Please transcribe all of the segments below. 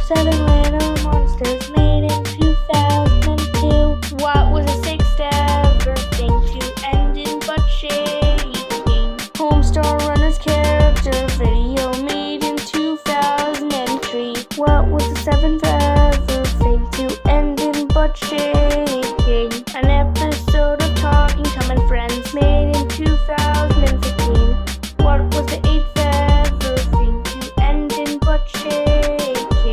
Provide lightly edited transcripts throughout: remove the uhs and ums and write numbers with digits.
7 little monsters made in 2002. What was the 6th ever thing to end in butt shaking? Homestar Runner's character video made in 2003. What was the 7th ever thing to end in butt shaking? An episode of Talking Tom and Friends made in 2015. What was the 8th ever thing to end in butt shaking?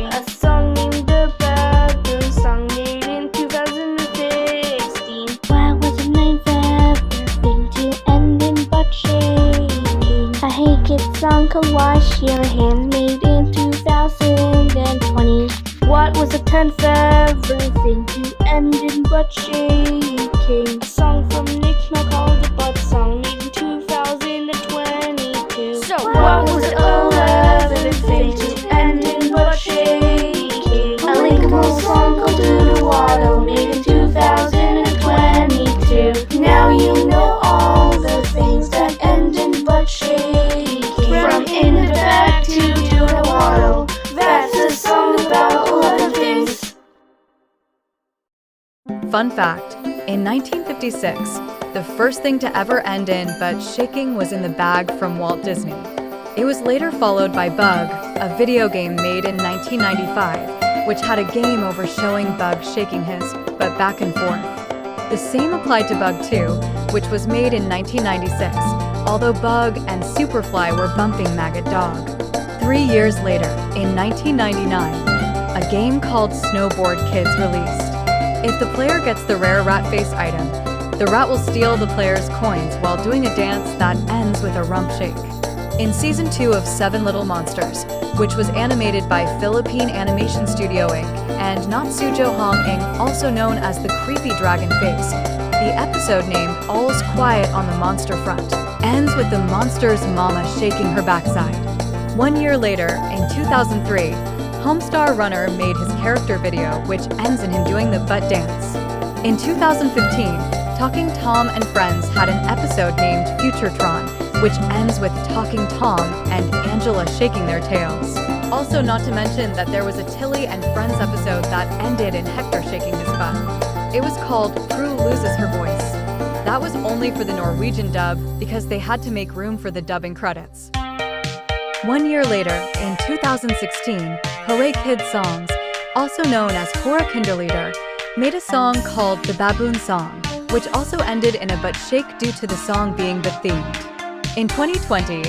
A song named The Bathroom Song made in 2016. What was the 9th ever thing to end in butt shaking? A Hey Kids song called Wash Your Hands made in 2020. What was the 10th ever thing to end in butt shaking? A song from Nick Mel called The Butt Song made in 2022. So what was the 11th thing to end in butt shaking? A linkable song called Do the Waddle made in 2022. Now you know all the things that end in butt shaking. From In the Back to Do the Waddle. That's a song about 11 things. Fun fact, in 1956, the first thing to ever end in butt shaking was in the Bag from Walt Disney. It was later followed by Bug, a video game made in 1995, which had a game over showing Bug shaking his butt back and forth. The same applied to Bug 2, which was made in 1996, although Bug and Superfly were bumping Maggot Dog. 3 years later, in 1999, a game called Snowboard Kids released. If the player gets the rare rat face item, the rat will steal the player's coins while doing a dance that ends with a rump shake. In Season 2 of 7 Little Monsters, which was animated by Philippine Animation Studio Inc. and Natsujo Hong Inc., also known as the Creepy Dragon Face, the episode named All's Quiet on the Monster Front ends with the monster's mama shaking her backside. 1 year later, in 2003, Homestar Runner made his character video, which ends in him doing the butt dance. In 2015, Talking Tom and Friends had an episode named Futuretron, which ends with Talking Tom and Angela shaking their tails. Also, not to mention that there was a Tilly and Friends episode that ended in Hector shaking his butt. It was called Prue Loses Her Voice. That was only for the Norwegian dub because they had to make room for the dubbing credits. 1 year later, in 2016, Hooray Kids Songs, also known as Hora Kinderlieder, made a song called The Baboon Song, which also ended in a butt shake due to the song being butt-themed. In 2020,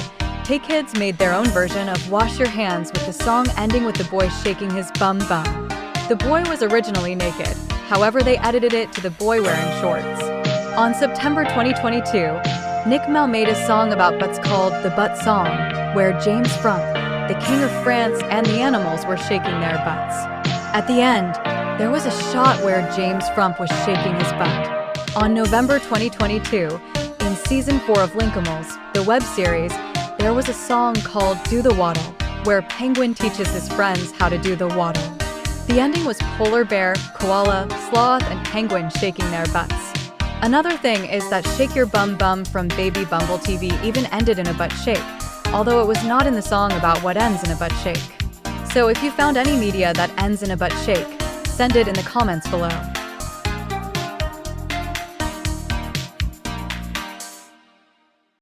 Hey Kids made their own version of Wash Your Hands with the song ending with the boy shaking his bum bum. The boy was originally naked, however they edited it to the boy wearing shorts. On September 2022, Nick Mel made a song about butts called The Butt Song, where James Frump, the King of France, and the animals were shaking their butts. At the end, there was a shot where James Frump was shaking his butt. On November 2022, in Season 4 of Linkimals, the web series, there was a song called Do the Waddle, where Penguin teaches his friends how to do the waddle. The ending was polar bear, koala, sloth, and penguin shaking their butts. Another thing is that Shake Your Bum Bum from Baby Bumble TV even ended in a butt shake, although it was not in the song about what ends in a butt shake. So if you found any media that ends in a butt shake, send it in the comments below.